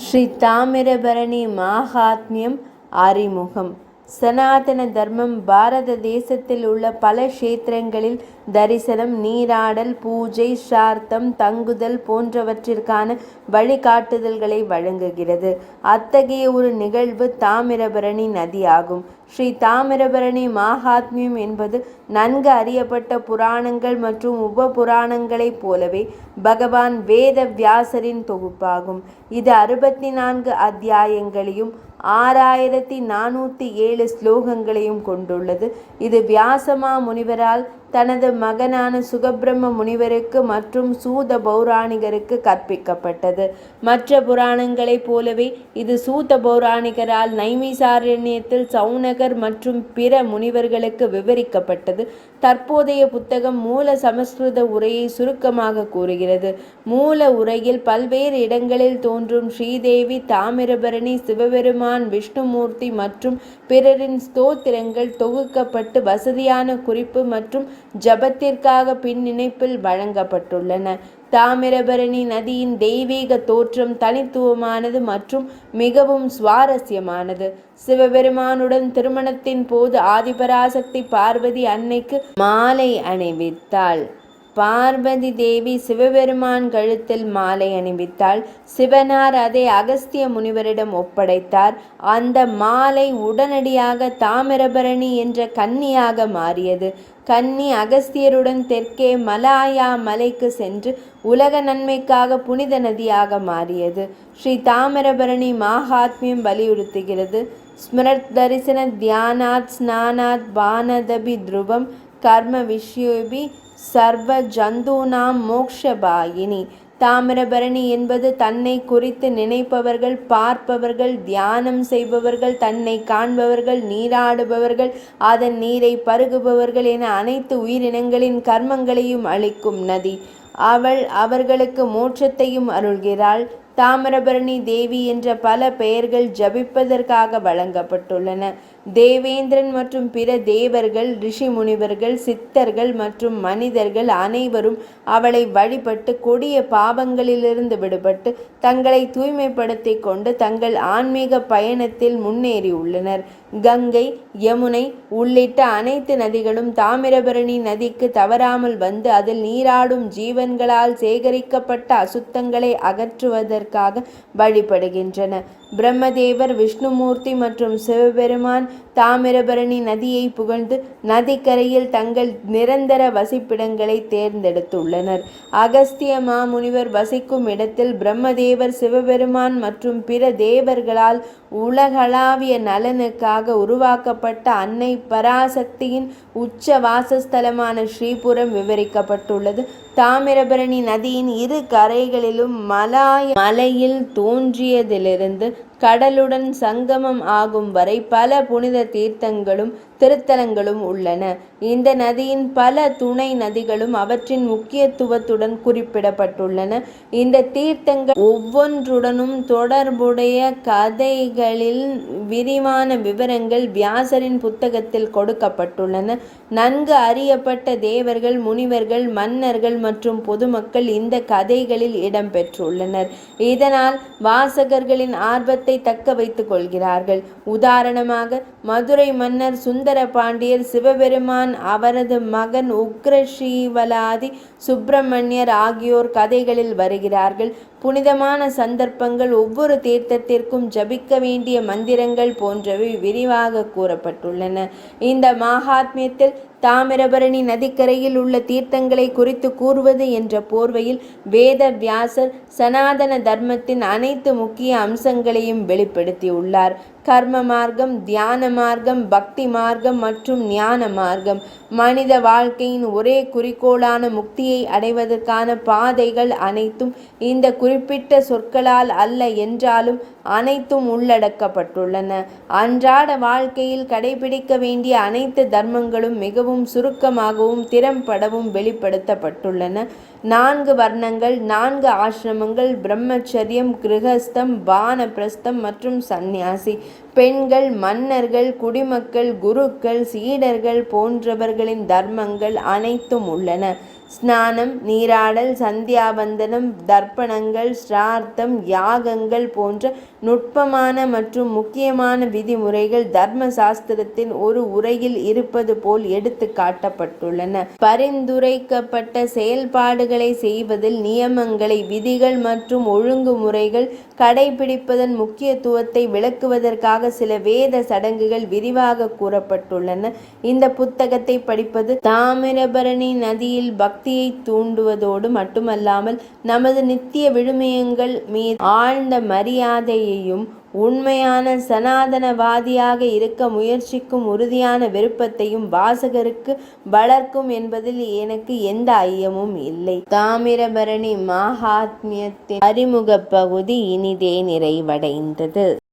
ஸ்ரீ தாமிரபரணி மாஹாத்மியம் அறிமுகம். சனாதன தர்மம் பாரத தேசத்தில் உள்ள பல க்ஷேத்திரங்களில் தரிசனம், நீராடல், பூஜை, ஸ்ரார்த்தம், தங்குதல் போன்றவற்றிற்கான வழிகாட்டுதல்களை வழங்குகிறது. அத்தகைய ஒரு நிகழ்வு தாமிரபரணி நதி ஆகும். ஸ்ரீ தாமிரபரணி மாஹாத்மியம் என்பது நன்கு அறியப்பட்ட புராணங்கள் மற்றும் உப புராணங்களைப் போலவே பகவான் வேத வியாசரின் தொகுப்பாகும். இது 64 அத்தியாயங்களையும் 6407 ஸ்லோகங்களையும் கொண்டுள்ளது. இது வியாசமா முனிவரால் தனது மகனான சுகபிரம்ம முனிவருக்கு மற்றும் சூத பௌராணிகருக்கு கற்பிக்கப்பட்டது. மற்ற புராணங்களைப் போலவே இது சூத பௌராணிகரால் நைமிசாரண்யத்தில் சௌனகர் மற்றும் பிற முனிவர்களுக்கு விவரிக்கப்பட்டது. தற்போதைய புத்தகம் மூல சமஸ்கிருத உரையை சுருக்கமாக கூறுகிறது. மூல உரையில் பல்வேறு இடங்களில் தோன்றும் ஸ்ரீதேவி, தாமிரபரணி, சிவபெருமான், விஷ்ணுமூர்த்தி மற்றும் பிறரின் ஸ்தோத்திரங்கள் தொகுக்கப்பட்டு வசதியான குறிப்பு மற்றும் ஜபத்திற்காக பின்னிணைப்பில் வழங்கப்பட்டுள்ளன. தாமிரபரணி நதியின் தெய்வீக தோற்றம் தனித்துவமானது மற்றும் மிகவும் சுவாரஸ்யமானது. சிவபெருமானுடன் திருமணத்தின் போது ஆதிபராசக்தி பார்வதி அன்னைக்கு மாலை அணிவித்தாள். பார்வதி தேவி சிவபெருமான் கழுத்தில் மாலை அணிவித்தாள். சிவனார் அதை அகஸ்திய முனிவரிடம் ஒப்படைத்தார். அந்த மாலை உடனடியாக தாமிரபரணி என்ற கன்னியாக மாறியது. கன்னி அகஸ்தியருடன் தெற்கே மலாயா மலைக்கு சென்று உலக நன்மைக்காக புனித நதியாக மாறியது. ஸ்ரீ தாமிரபரணி மாஹாத்மியம் வலியுறுத்துகிறது. ஸ்மிருத் தரிசன தியானாத் ஸ்நானாத் பானதபி துருவம் கர்ம விஷயோபி சர்வ ஜந்தூனாம் மோக்ஷபாயினி. தாமிரபரணி என்பது தன்னை குறித்து நினைப்பவர்கள், பார்ப்பவர்கள், தியானம் செய்பவர்கள், தன்னை காண்பவர்கள், நீராடுபவர்கள், அதன் நீரை பருகுபவர்கள் என அனைத்து உயிரினங்களின் கர்மங்களையும் அளிக்கும் நதி. அவள் அவர்களுக்கு மோட்சத்தையும் அருள்கிறாள். தாமிரபரணி தேவி என்ற பல பெயர்கள் ஜபிப்பதற்காக வழங்கப்பட்டுள்ளன. தேவேந்திரன் மற்றும் பிற தேவர்கள், ரிஷி முனிவர்கள், சித்தர்கள் மற்றும் மனிதர்கள் அனைவரும் அவளை வழிபட்டு கொடிய பாவங்களிலிருந்து விடுபட்டு தங்களை தூய்மைப்படுத்தி கொண்டு தங்கள் ஆன்மீக பயணத்தில் முன்னேறியுள்ளனர். கங்கை, யமுனை உள்ளிட்ட அனைத்து நதிகளும் தாமிரபரணி நதிக்கு தவறாமல் வந்து அதில் நீராடும் ஜீவன்களால் சேகரிக்கப்பட்ட அசுத்தங்களை அகற்றுவதற்காக வழிபடுகின்றன. பிரம்மதேவர், விஷ்ணுமூர்த்தி மற்றும் சிவபெருமான் தாமிரபரணி நதியை புகழ்ந்து நதிக்கரையில் தங்கள் நிரந்தர வசிப்பிடங்களை தேர்ந்தெடுத்துள்ளனர். அகஸ்திய மாமுனிவர் வசிக்கும் இடத்தில் பிரம்மதேவர், சிவபெருமான் மற்றும் பிற தேவர்களால் உலகளாவிய நலனுக்காக உருவாக்கப்பட்ட அன்னை பராசக்தியின் உச்ச வாசஸ்தலமான ஸ்ரீபுரம் விவரிக்கப்பட்டுள்ளது. தாமிரபரணி நதியின் இரு கரைகளிலும் மலாய மலையில் தோன்றியதிலிருந்து கடலுடன் சங்கமம் ஆகும் வரை பல புனித தீர்த்தங்களும் திருத்தலங்களும் உள்ளன. இந்த நதியின் பல துணை நதிகளும் அவற்றின் முக்கியத்துவத்துடன் குறிப்பிடப்பட்டுள்ளன. இந்த தீர்த்தங்கள் ஒவ்வொன்றுடனும் தொடர்புடைய கதைகளில் விரிவான விவரங்கள் வியாசரின் புத்தகத்தில் கொடுக்கப்பட்டுள்ளன. நன்கு அறியப்பட்ட தேவர்கள், முனிவர்கள், மன்னர்கள் மற்றும் பொதுமக்கள் இந்த கதைகளில் இடம்பெற்றுள்ளனர். இதனால் வாசகர்களின் ஆர்வத்தை தக்க வைத்துக் கொள்கிறார்கள். உதாரணமாக, மதுரை மன்னர் சுந்தர பாண்டியர், சிவபெருமான், அவரது மகன் உக்ரஸ்ரீவலாதி சுப்பிரமணியர் ஆகியோர் கதைகளில் வருகிறார்கள். புனிதமான சந்தர்ப்பங்கள், ஒவ்வொரு தீர்த்தத்திற்கும் ஜபிக்க வேண்டிய மந்திரங்கள் போன்றவை விரிவாக கூறப்பட்டுள்ளன. இந்த மகாத்மியத்தில் தாமிரபரணி நதிக்கரையில் உள்ள தீர்த்தங்களை குறித்து கூறுவது என்ற போர்வையில் வேத வியாசர் சனாதன தர்மத்தின் அனைத்து முக்கிய அம்சங்களையும் வெளிப்படுத்தியுள்ளார். கர்ம மார்க்கம், தியான மார்க்கம், பக்தி மார்க்கம் மற்றும் ஞான மார்க்கம். மனித வாழ்க்கையின் ஒரே குறிக்கோளான முக்தியை அடைவதற்கான பாதைகள் அனைத்தும் இந்த குறிப்பிட்ட சொற்களால் அல்ல என்றாலும் அனைத்தும் உள்ளடக்கப்பட்டுள்ளன. அன்றாட வாழ்க்கையில் கடைபிடிக்க வேண்டிய அனைத்து தர்மங்களும் மிகவும் சுருக்கமாகவும் திறம்படவும் வெளிப்படுத்தப்பட்டுள்ளன. 4 வர்ணங்கள், 4 ஆசிரமங்கள், பிரம்மச்சரியம், கிருஹஸ்தம், வானப்பிரஸ்தம் மற்றும் சந்நியாசி. பெண்கள், மன்னர்கள், குடிமக்கள், குருக்கள், சீடர்கள் போன்றவர்களின் தர்மங்கள் அனைத்தும் உள்ளன. ஸ்நானம், நீராடல், சந்தியாவந்தனம், தர்ப்பணங்கள், ஸ்ரார்த்தம், யாகங்கள் போன்ற நுட்பமான மற்றும் முக்கியமான விதிமுறைகள் தர்ம சாஸ்திரத்தின் ஒரு உரையில் இருப்பது போல் எடுத்து காட்டப்பட்டுள்ளன. பரிந்துரைக்கப்பட்ட செயல்பாடுகளை செய்வதில் நியமங்களை, விதிகள் மற்றும் ஒழுங்குமுறைகள் கடைபிடிப்பதன் முக்கியத்துவத்தை விளக்குவதற்காக சில வேத சடங்குகள் விரிவாக கூறப்பட்டுள்ளன. இந்த புத்தகத்தை படிப்பது தாமிரபரணி நதியில் பக்தியை தூண்டுவதோடு மட்டுமல்லாமல் நமது நித்திய விழுமியங்கள் மீது ஆழ்ந்த மரியாதையையும் உண்மையான சனாதனவாதியாக இருக்க முயற்சிக்கும் உறுதியான விருப்பத்தையும் வாசகருக்கு வளர்க்கும் என்பதில் எனக்கு எந்த ஐயமும் இல்லை. தாமிரபரணி மகாத்மியத்தின் அறிமுக பகுதி இனிதே நிறைவடைந்தது.